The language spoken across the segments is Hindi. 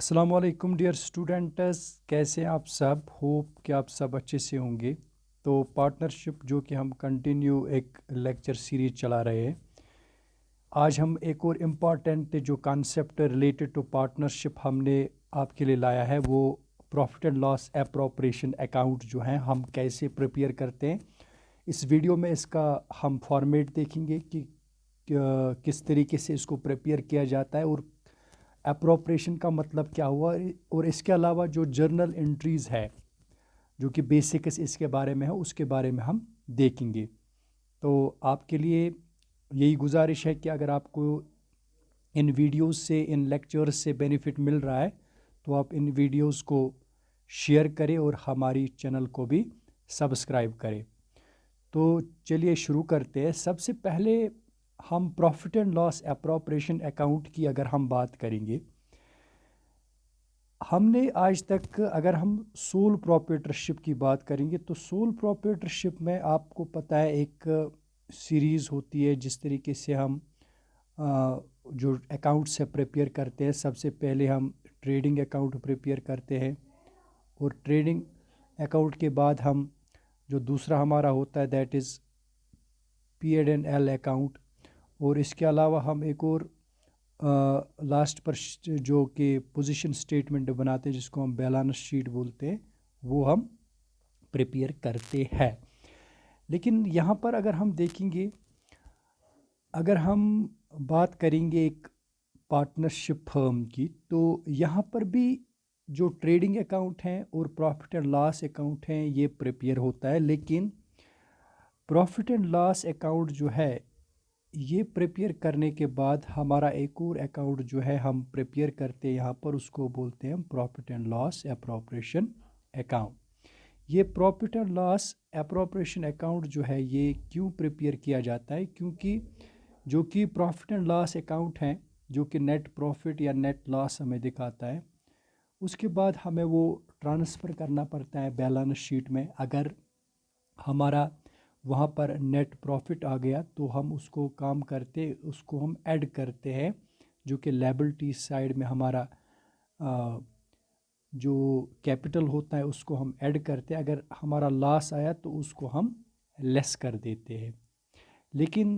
अस्सलाम वालेकुम डियर स्टूडेंट्स, कैसे हैं आप सब। होप कि आप सब अच्छे से होंगे। तो पार्टनरशिप जो कि हम कंटिन्यू एक लेक्चर सीरीज चला रहे हैं, आज हम एक और इम्पॉर्टेंट जो कॉन्सेप्ट रिलेटेड टू पार्टनरशिप हमने आपके लिए लाया है, वो profit and loss appropriation account जो है हम कैसे प्रिपेयर करते हैं। इस वीडियो में इसका हम फॉर्मेट देखेंगे कि किस तरीके से इसको प्रिपेयर किया जाता है और अप्रोप्रिएशन का मतलब क्या हुआ। और इसके अलावा जो जर्नल एंट्रीज़ है जो कि बेसिक्स इसके बारे में है, उसके बारे में हम देखेंगे। तो आपके लिए यही गुजारिश है कि अगर आपको इन वीडियोस से, इन लेक्चर्स से बेनिफिट मिल रहा है तो आप इन वीडियोस को शेयर करें और हमारी चैनल को भी सब्सक्राइब करें। तो चलिए शुरू करते हैं। सबसे पहले हम profit and loss appropriation account की अगर हम बात करेंगे, हमने आज तक अगर हम सोल प्रोप्राइटरशिप की बात करेंगे तो सोल प्रोप्राइटरशिप में आपको पता है एक सीरीज़ होती है जिस तरीके से हम जो अकाउंट से प्रिपेयर करते हैं। सबसे पहले हम ट्रेडिंग अकाउंट प्रिपेयर करते हैं और ट्रेडिंग अकाउंट के बाद हम जो दूसरा हमारा होता है दैट इज़ P&L अकाउंट। और इसके अलावा हम एक और लास्ट पर जो कि पोजीशन स्टेटमेंट बनाते हैं जिसको हम बैलेंस शीट बोलते हैं, वो हम प्रिपेयर करते हैं। लेकिन यहाँ पर अगर हम देखेंगे, अगर हम बात करेंगे एक पार्टनरशिप फर्म की, तो यहाँ पर भी जो ट्रेडिंग अकाउंट हैं और प्रॉफिट एंड लॉस अकाउंट हैं ये प्रिपेयर होता है। लेकिन प्रॉफिट एंड लॉस अकाउंट जो है ये प्रिपेयर करने के बाद हमारा एक और अकाउंट जो है हम प्रिपेयर करते हैं यहाँ पर, उसको बोलते हैं profit and loss appropriation account. ये profit and loss appropriation account जो है ये क्यों प्रिपेयर किया जाता है, क्योंकि जो कि प्रॉफिट एंड लॉस अकाउंट है जो कि नेट प्रॉफिट या नेट लॉस हमें दिखाता है, उसके बाद हमें वो ट्रांसफ़र करना पड़ता है बैलेंस शीट में। अगर हमारा वहाँ पर नेट प्रॉफिट आ गया तो हम उसको काम करते, उसको हम ऐड करते हैं जो कि लायबिलिटी साइड में हमारा जो कैपिटल होता है उसको हम ऐड करते हैं। अगर हमारा लॉस आया तो उसको हम लेस कर देते हैं। लेकिन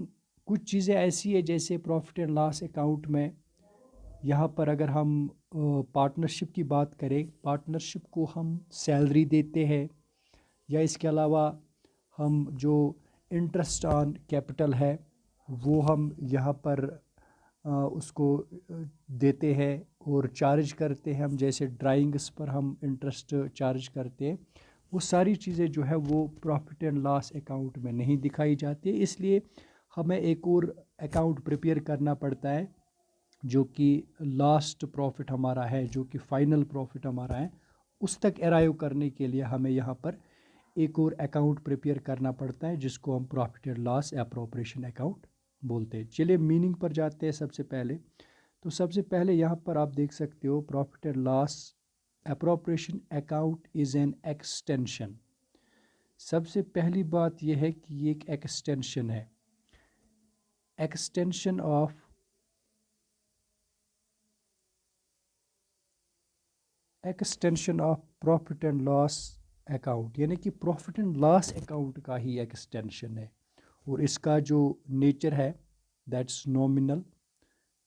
कुछ चीज़ें ऐसी है जैसे प्रॉफिट एंड लॉस अकाउंट में, यहाँ पर अगर हम पार्टनरशिप की बात करें, पार्टनरशिप को हम सैलरी देते हैं या इसके अलावा हम जो इंटरेस्ट ऑन कैपिटल है वो हम यहाँ पर उसको देते हैं और चार्ज करते हैं हम, जैसे ड्राइंग्स पर हम इंटरेस्ट चार्ज करते हैं। वो सारी चीज़ें जो है वो प्रॉफिट एंड लॉस अकाउंट में नहीं दिखाई जाती है। इसलिए हमें एक और अकाउंट प्रिपेयर करना पड़ता है जो कि लास्ट प्रॉफिट हमारा है, जो कि फाइनल प्रॉफिट हमारा है, उस तक अराइव करने के लिए हमें यहाँ पर एक और अकाउंट प्रिपेयर करना पड़ता है जिसको हम profit and loss appropriation account बोलते हैं। चलिए मीनिंग पर जाते हैं। सबसे पहले तो सबसे पहले यहाँ पर आप देख सकते हो profit and loss appropriation account is an extension. सबसे पहली बात यह है कि ये एक एक्सटेंशन है, extension of profit and loss account, यानी कि प्रॉफिट एंड लॉस अकाउंट का ही एक्सटेंशन है। और इसका जो नेचर है दैट्स नॉमिनल।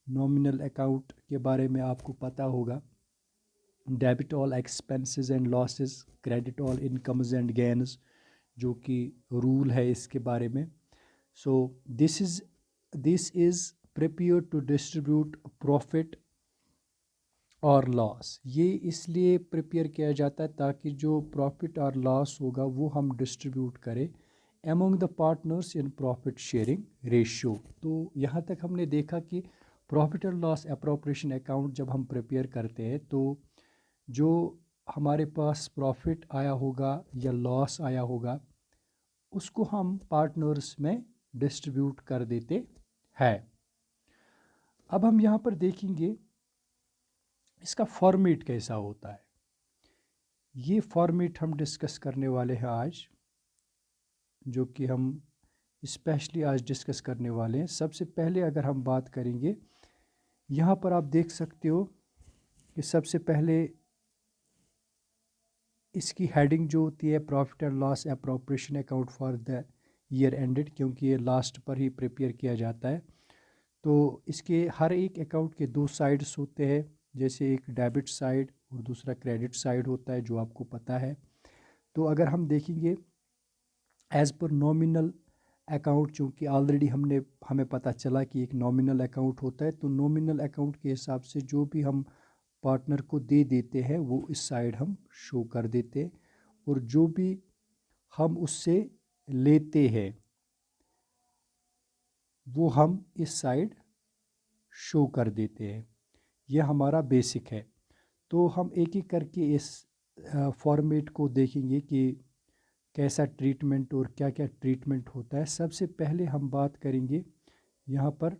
नॉमिनल अकाउंट के बारे में आपको पता होगा, debit all expenses and losses, credit all incomes and gains, जो कि रूल है इसके बारे में। So this is prepare to distribute profit और लॉस। ये इसलिए प्रिपेयर किया जाता है ताकि जो प्रॉफिट और लॉस होगा वो हम डिस्ट्रीब्यूट करें among the partners in profit sharing ratio. तो यहाँ तक हमने देखा कि profit and loss appropriation account जब हम प्रिपेयर करते हैं तो जो हमारे पास प्रॉफिट आया होगा या लॉस आया होगा उसको हम पार्टनर्स में डिस्ट्रीब्यूट कर देते हैं। अब हम यहाँ पर देखेंगे इसका फॉर्मेट कैसा होता है। ये फॉर्मेट हम डिस्कस करने वाले हैं आज, जो कि हम स्पेशली आज डिस्कस करने वाले हैं। सबसे पहले अगर हम बात करेंगे, यहाँ पर आप देख सकते हो कि सबसे पहले इसकी हेडिंग जो होती है profit and loss appropriation account for the year ended, क्योंकि ये लास्ट पर ही प्रिपेयर किया जाता है। तो इसके हर एक अकाउंट के दो साइड्स होते हैं, जैसे एक डेबिट साइड और दूसरा क्रेडिट साइड होता है, जो आपको पता है। तो अगर हम देखेंगे एज़ पर नॉमिनल अकाउंट, चूँकि ऑलरेडी हमें पता चला कि एक नॉमिनल अकाउंट होता है, तो नॉमिनल अकाउंट के हिसाब से जो भी हम पार्टनर को दे देते हैं वो इस साइड हम शो कर देते हैं, और जो भी हम उससे लेते हैं वो हम इस साइड शो कर देते हैं। यह हमारा बेसिक है। तो हम एक एक करके इस फॉर्मेट को देखेंगे कि कैसा ट्रीटमेंट और क्या क्या ट्रीटमेंट होता है। सबसे पहले हम बात करेंगे यहाँ पर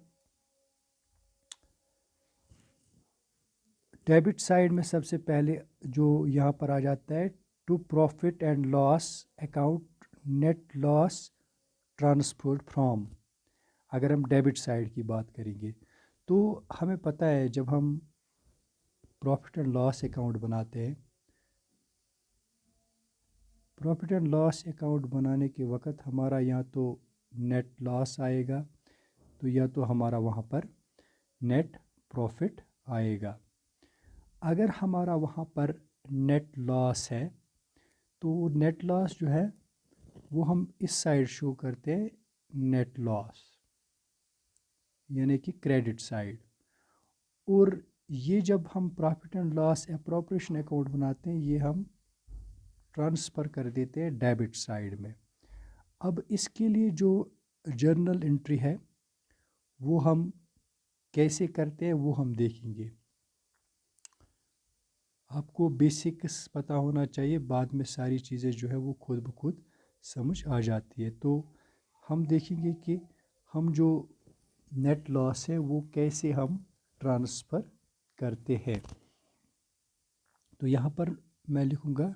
डेबिट साइड में। सबसे पहले जो यहाँ पर आ जाता है to profit and loss account net loss transferred from. अगर हम डेबिट साइड की बात करेंगे तो हमें पता है जब हम प्रॉफिट एंड लॉस अकाउंट बनाते हैं, प्रॉफिट एंड लॉस अकाउंट बनाने के वक्त हमारा या तो नेट लॉस आएगा, तो या तो हमारा वहाँ पर नेट प्रॉफिट आएगा। अगर हमारा वहाँ पर नेट लॉस है तो नेट लॉस जो है वो हम इस साइड शो करते हैं, नेट लॉस यानी कि क्रेडिट साइड। और ये जब हम profit and loss appropriation account बनाते हैं ये हम ट्रांसफ़र कर देते हैं डेबिट साइड में। अब इसके लिए जो जर्नल एंट्री है वो हम कैसे करते हैं वो हम देखेंगे। आपको बेसिक्स पता होना चाहिए, बाद में सारी चीज़ें जो है वो खुद ब खुद समझ आ जाती है। तो हम देखेंगे कि हम जो नेट लॉस है वो कैसे हम ट्रांसफ़र करते हैं। तो यहाँ पर मैं लिखूँगा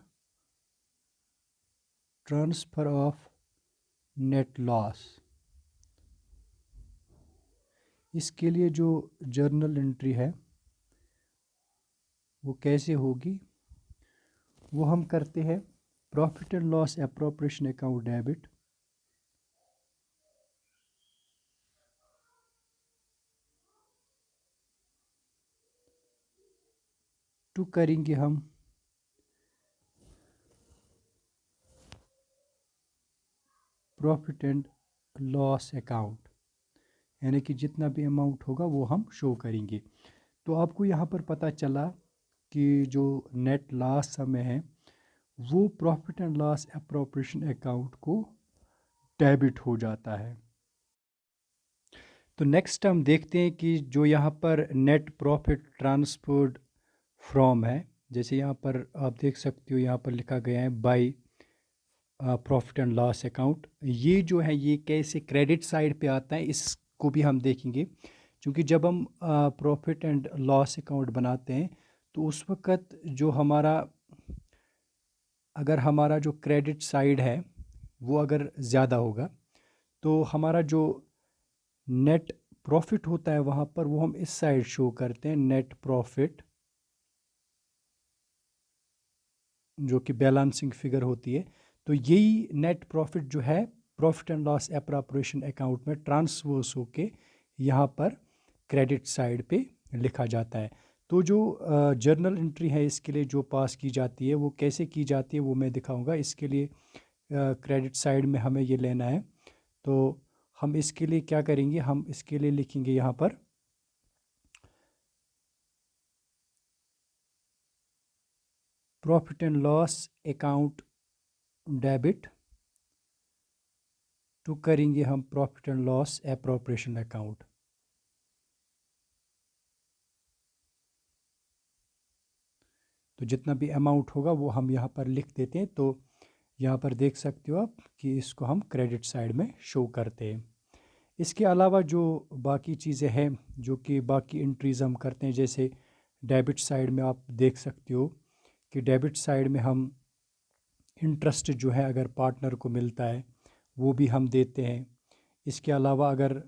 ट्रांसफ़र ऑफ नेट लॉस। इसके लिए जो जर्नल एंट्री है वो कैसे होगी, वो हम करते हैं profit and loss appropriation account debit to करेंगे हम प्रॉफिट एंड लॉस अकाउंट, यानी कि जितना भी अमाउंट होगा वो हम शो करेंगे। तो आपको यहाँ पर पता चला कि जो नेट लॉस समय है वो profit and loss appropriation account को डेबिट हो जाता है। तो नेक्स्ट हम देखते हैं कि जो यहाँ पर नेट प्रॉफिट ट्रांसफर्ड फ्रॉम है, जैसे यहाँ पर आप देख सकते हो यहाँ पर लिखा गया है by profit and loss account. ये जो है ये कैसे क्रेडिट साइड पे आता है इसको भी हम देखेंगे, क्योंकि जब हम प्रॉफिट एंड लॉस अकाउंट बनाते हैं तो उस वक़्त जो हमारा अगर हमारा जो क्रेडिट साइड है वो अगर ज़्यादा होगा तो हमारा जो नेट प्रॉफिट होता है वहाँ पर वो हम इस साइड शो करते हैं, नेट प्रॉफिट, जो कि बैलेंसिंग फिगर होती है। तो यही नेट प्रॉफिट जो है profit and loss appropriation account में ट्रांसवर्स होके यहाँ पर क्रेडिट साइड पे लिखा जाता है। तो जो जर्नल एंट्री है इसके लिए जो पास की जाती है वो कैसे की जाती है वो मैं दिखाऊंगा। इसके लिए क्रेडिट साइड में हमें ये लेना है, तो हम इसके लिए क्या करेंगे, हम इसके लिए लिखेंगे यहाँ पर profit and loss account debit to करेंगे हम profit and loss appropriation account. तो जितना भी अमाउंट होगा वो हम यहाँ पर लिख देते हैं। तो यहाँ पर देख सकते हो आप कि इसको हम क्रेडिट साइड में शो करते हैं। इसके अलावा जो बाकी चीज़ें हैं जो कि बाकी एंट्रीज़ हम करते हैं, जैसे डेबिट साइड में आप देख सकते हो कि डेबिट साइड में हम इंटरेस्ट जो है अगर पार्टनर को मिलता है वो भी हम देते हैं। इसके अलावा अगर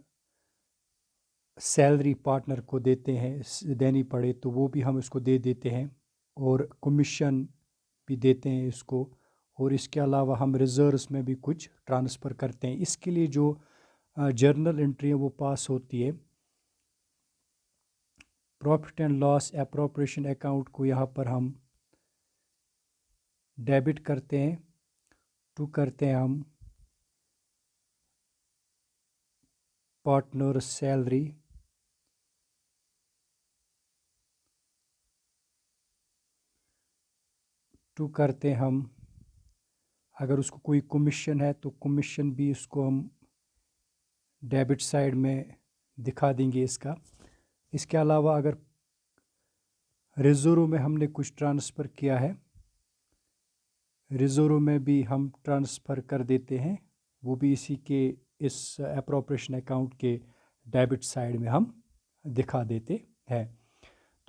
सैलरी पार्टनर को देनी पड़े तो वो भी हम इसको दे देते हैं, और कमीशन भी देते हैं इसको, और इसके अलावा हम रिजर्व्स में भी कुछ ट्रांसफ़र करते हैं। इसके लिए जो जर्नल एंट्री है वो पास होती है। Profit and loss appropriation account को यहाँ पर हम डेबिट करते हैं, टू करते हैं हम पार्टनर सैलरी, टू करते हैं हम, अगर उसको कोई कमीशन है तो कमीशन भी उसको हम डेबिट साइड में दिखा देंगे इसका। इसके अलावा अगर रिजर्व में हमने कुछ ट्रांसफ़र किया है, रिजर्व में भी हम ट्रांसफ़र कर देते हैं, वो भी इसी के इस एप्रोप्रिएशन अकाउंट के डेबिट साइड में हम दिखा देते हैं।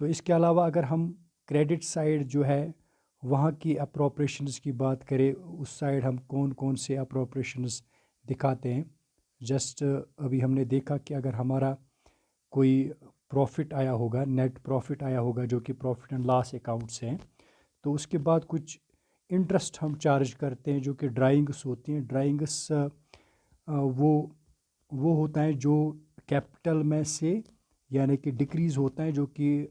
तो इसके अलावा अगर हम क्रेडिट साइड जो है वहाँ की अप्रोप्रिएशंस की बात करें, उस साइड हम कौन कौन से अप्रोप्रिएशंस दिखाते हैं। जस्ट अभी हमने देखा कि अगर हमारा कोई प्रॉफिट आया होगा, नेट प्रॉफिट आया होगा जो कि प्रॉफिट एंड लॉस अकाउंट से हैं, तो उसके बाद कुछ इंटरेस्ट हम चार्ज करते हैं जो कि ड्राइंग्स होती हैं। ड्राइंग्स वो होता है जो कैपिटल में से यानी कि डिक्रीज़ होता है, जो कि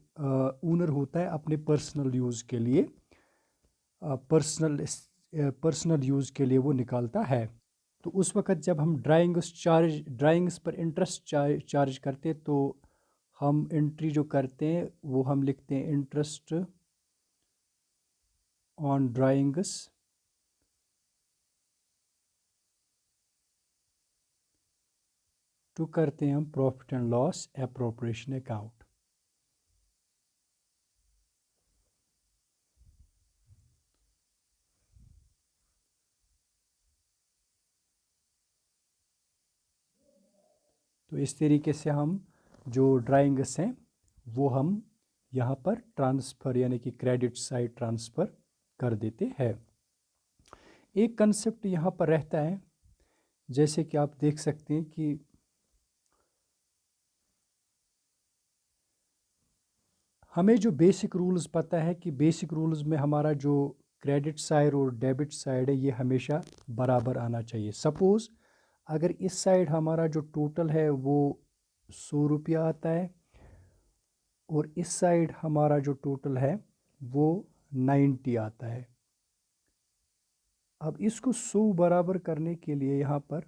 ओनर होता है अपने पर्सनल यूज़ के लिए, पर्सनल यूज़ के लिए वो निकालता है। तो उस वक़्त जब हम ड्राइंग्स पर इंटरेस्ट चार्ज करते तो हम एंट्री जो करते हैं वो हम लिखते हैं इंटरेस्ट ऑन ड्राइंग्स, टू करते हैं हम profit and loss appropriation account. तो इस तरीके से हम जो ड्राइंग्स हैं वो हम यहाँ पर ट्रांसफ़र यानी कि क्रेडिट साइड ट्रांसफ़र कर देते हैं। एक कंसेप्ट यहाँ पर रहता है, जैसे कि आप देख सकते हैं कि हमें जो बेसिक रूल्स पता है कि बेसिक रूल्स में हमारा जो क्रेडिट साइड और डेबिट साइड है ये हमेशा बराबर आना चाहिए। सपोज़ अगर इस साइड हमारा जो टोटल है वो 100 रुपया आता है और इस साइड हमारा जो टोटल है वो 90 आता है। अब इसको 100 बराबर करने के लिए यहाँ पर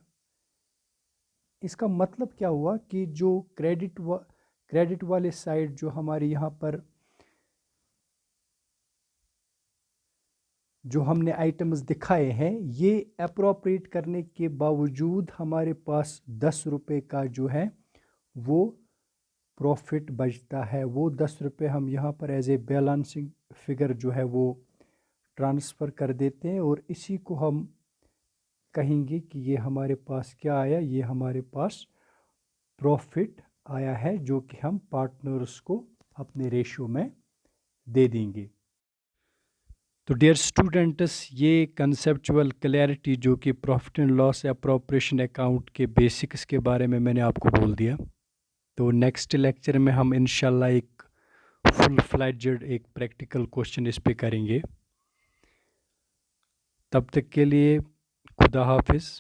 इसका मतलब क्या हुआ कि जो क्रेडिट वाले साइड जो हमारे यहाँ पर जो हमने आइटम्स दिखाए हैं ये अप्रोप्रिएट करने के बावजूद हमारे पास 10 रुपये का जो है वो प्रॉफिट बचता है। वो 10 रुपये हम यहाँ पर एज ए बैलेंसिंग फिगर जो है वो ट्रांसफ़र कर देते हैं, और इसी को हम कहेंगे कि ये हमारे पास क्या आया, ये हमारे पास प्रॉफिट आया है जो कि हम पार्टनर्स को अपने रेशियो में दे देंगे। तो डियर स्टूडेंट्स, ये कंसेप्चुअल क्लैरिटी जो कि profit and loss appropriation account के बेसिक्स के बारे में मैंने आपको बोल दिया। तो नेक्स्ट लेक्चर में हम इंशाल्लाह एक फुल फ्लैजेड एक प्रैक्टिकल क्वेश्चन इस पे करेंगे। तब तक के लिए खुदा हाफिज़।